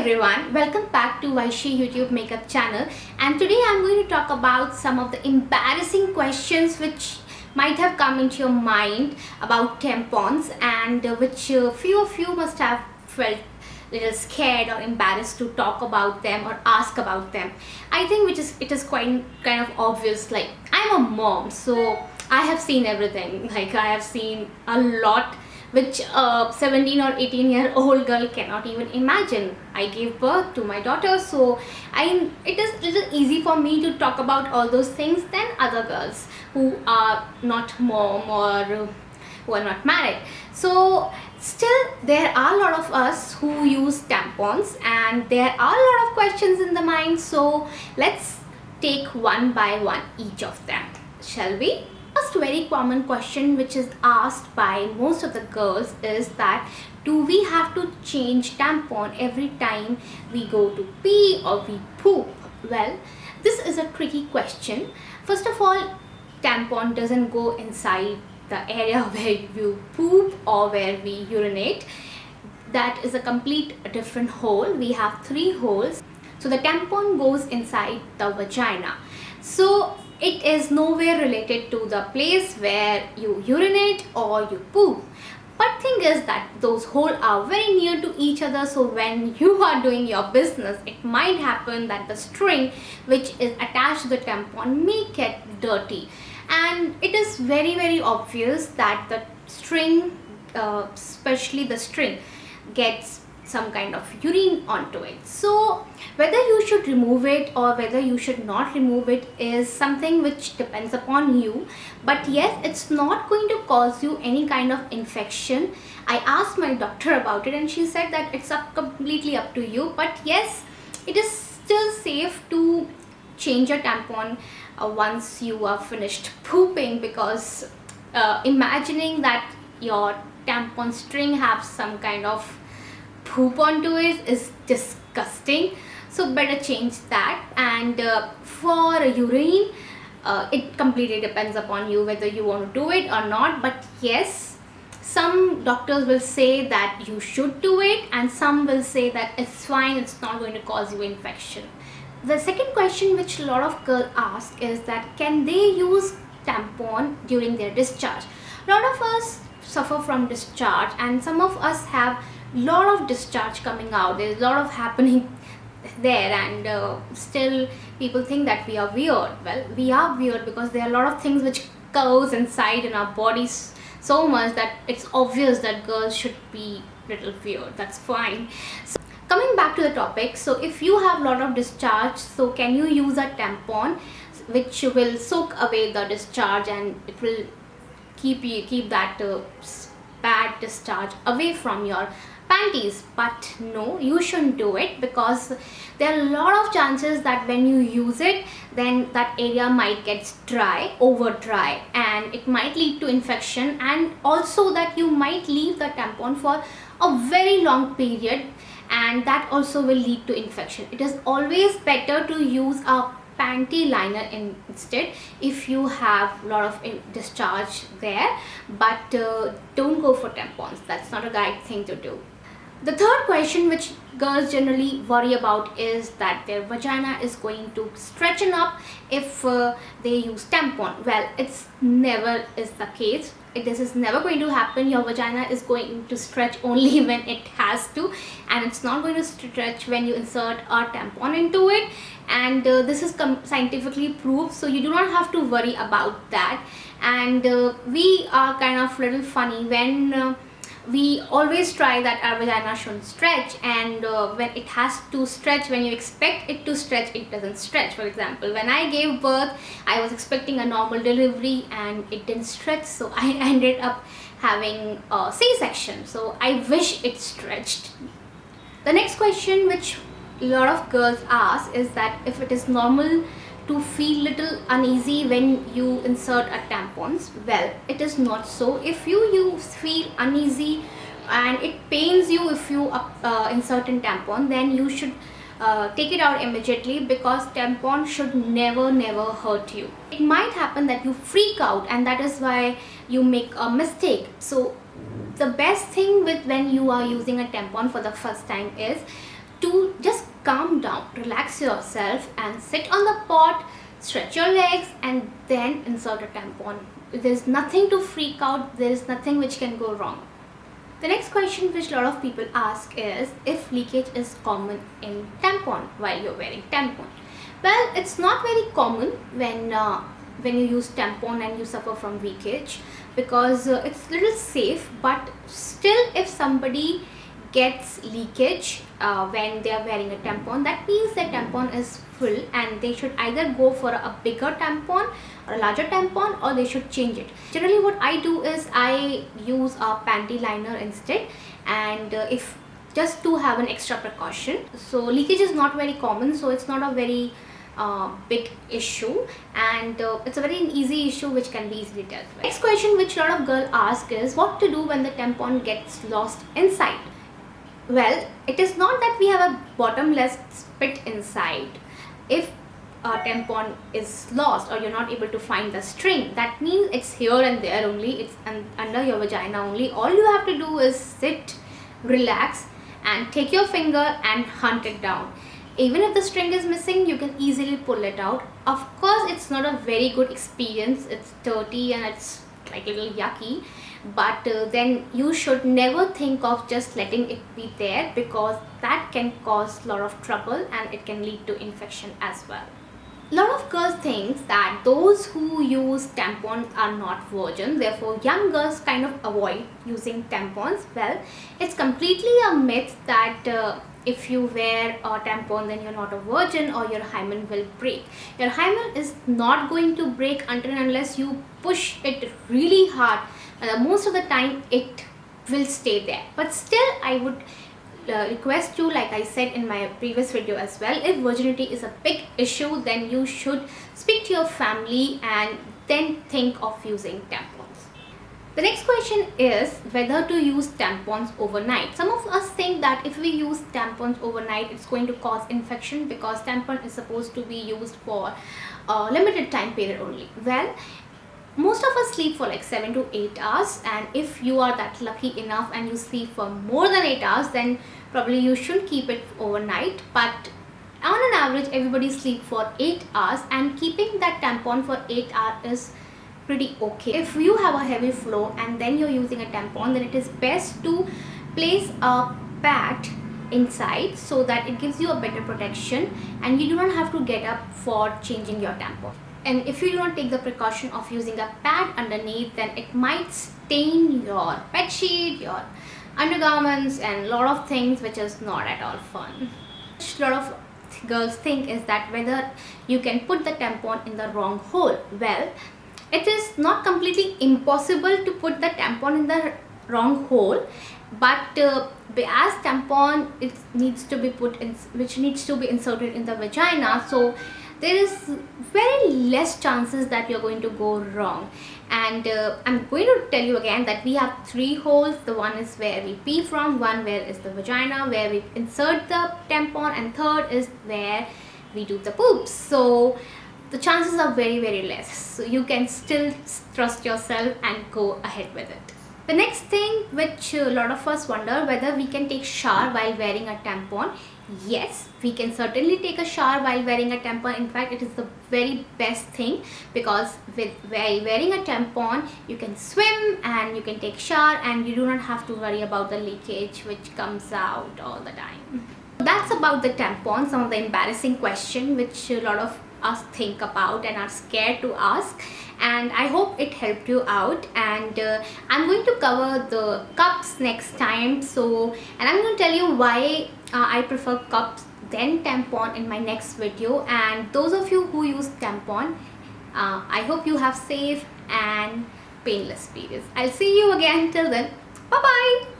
everyone, welcome back to Vaishi YouTube makeup channel, and today I'm going to talk about some of the embarrassing questions which might have come into your mind about tampons, and which few of you must have felt little scared or embarrassed to talk about them or ask about them. I think it is quite kind of obvious. Like, I'm a mom, so I have seen everything. Like, I have seen a lot which a 17 or 18-year-old girl cannot even imagine. I gave birth to my daughter, so it is a little easy for me to talk about all those things than other girls who are not mom or who are not married. So still, there are a lot of us who use tampons, and there are a lot of questions in the mind. So let's take one by one each of them, shall we? First very common question which is asked by most of the girls is that, do we have to change tampon every time we go to pee or we poop? Well, this is a tricky question. First of all, tampon doesn't go inside the area where you poop or where we urinate. That is a complete different hole. We have 3 holes. So the tampon goes inside the vagina. So it is nowhere related to the place where you urinate or you poop. But thing is that those holes are very near to each other, so when you are doing your business, it might happen that the string which is attached to the tampon may get dirty. And it is very obvious that the string, especially the string, gets some kind of urine onto it. So whether you should remove it or whether you should not remove it is something which depends upon you. But yes, it's not going to cause you any kind of infection. I asked my doctor about it and she said that it's completely up to you. But yes, it is still safe to change your tampon once you are finished pooping, because imagining that your tampon string have some kind of poop onto it is disgusting. So better change that. And for urine, it completely depends upon you whether you want to do it or not. But yes, some doctors will say that you should do it, and some will say that it's fine, it's not going to cause you infection. The second question which a lot of girls ask is that, can they use tampon during their discharge? A lot of us suffer from discharge, and some of us have lot of discharge coming out. There's a lot of happening there, and still people think that we are weird. Well, we are weird because there are a lot of things which goes inside in our bodies so much that it's obvious that girls should be little weird. That's fine. So, coming back to the topic, so if you have a lot of discharge, so can you use a tampon which will soak away the discharge and it will keep that bad discharge away from your panties? But no, you shouldn't do it, because there are a lot of chances that when you use it, then that area might get over dry, and it might lead to infection, and also that you might leave the tampon for a very long period, and that also will lead to infection. It is always better to use a panty liner instead if you have a lot of discharge there, but don't go for tampons. That's not a right thing to do. The third question which girls generally worry about is that their vagina is going to stretchen up if they use tampon. Well, it's never is the case. This is never going to happen. Your vagina is going to stretch only when it has to, and it's not going to stretch when you insert a tampon into it. And this is scientifically proved, so you do not have to worry about that. And we are kind of little funny when we always try that our vagina shouldn't stretch, and when it has to stretch, when you expect it to stretch, it doesn't stretch. For example, when I gave birth, I was expecting a normal delivery and it didn't stretch, so I ended up having a C-section. So I wish it stretched. The next question which a lot of girls ask is that if it is normal to feel little uneasy when you insert a tampons. Well, it is not so. If you feel uneasy and it pains you if you insert in tampon, then you should take it out immediately, because tampon should never hurt you. It might happen that you freak out, and that is why you make a mistake. So the best thing with when you are using a tampon for the first time is to just calm down, relax yourself and sit on the pot, stretch your legs and then insert a tampon. There's nothing to freak out, there is nothing which can go wrong. The next question which a lot of people ask is if leakage is common in tampon while you're wearing tampon. Well, it's not very common when you use tampon and you suffer from leakage, because it's little safe, but still if somebody gets leakage when they are wearing a tampon, that means the tampon is full and they should either go for a bigger tampon or a larger tampon, or they should change it. Generally what I do is I use a panty liner instead, and if just to have an extra precaution. So leakage is not very common, so it's not a very big issue, and it's a very easy issue which can be easily dealt with. Next question which a lot of girls ask is what to do when the tampon gets lost inside. Well, it is not that we have a bottomless pit inside. If a tampon is lost or you're not able to find the string, that means it's here and there only, it's under your vagina only. All you have to do is sit, relax and take your finger and hunt it down. Even if the string is missing, you can easily pull it out. Of course, it's not a very good experience, it's dirty and it's like a little yucky, but then you should never think of just letting it be there, because that can cause a lot of trouble and it can lead to infection as well. A lot of girls think that those who use tampons are not virgins, therefore young girls kind of avoid using tampons. Well, it's completely a myth that if you wear a tampon then you're not a virgin or your hymen will break. Your hymen is not going to break until and unless you push it really hard. Most of the time it will stay there, but still I would request you, like I said in my previous video as well, if virginity is a big issue, then you should speak to your family and then think of using tampons. The next question is whether to use tampons overnight. Some of us think that if we use tampons overnight, it's going to cause infection, because tampon is supposed to be used for a limited time period only. Well, most of us sleep for like 7 to 8 hours, and if you are that lucky enough and you sleep for more than 8 hours, then probably you should keep it overnight. But on an average, everybody sleep for 8 hours, and keeping that tampon for 8 hours is pretty okay. If you have a heavy flow and then you're using a tampon, then it is best to place a pad inside so that it gives you a better protection and you do not have to get up for changing your tampon. And if you do not take the precaution of using a pad underneath, then it might stain your bed sheet, your undergarments and a lot of things, which is not at all fun. A lot of girls think is that whether you can put the tampon in the wrong hole. Well, it is not completely impossible to put the tampon in the wrong hole, but as tampon it needs to be put in, which needs to be inserted in the vagina, so there is very less chances that you're going to go wrong. And I'm going to tell you again that we have 3 holes. The one is where we pee from, one where is the vagina where we insert the tampon, and third is where we do the poops. So the chances are very less, so you can still trust yourself and go ahead with it. The next thing which a lot of us wonder, whether we can take shower while wearing a tampon. Yes, we can certainly take a shower while wearing a tampon. In fact, it is the very best thing, because while wearing a tampon you can swim and you can take shower and you do not have to worry about the leakage which comes out all the time. That's about the tampon, some of the embarrassing questions which a lot of us think about and are scared to ask, and I hope it helped you out. And I'm going to cover the cups next time, and I'm going to tell you why I prefer cups than tampon in my next video. And those of you who use tampon, I hope you have safe and painless periods. I'll see you again. Till then, bye bye.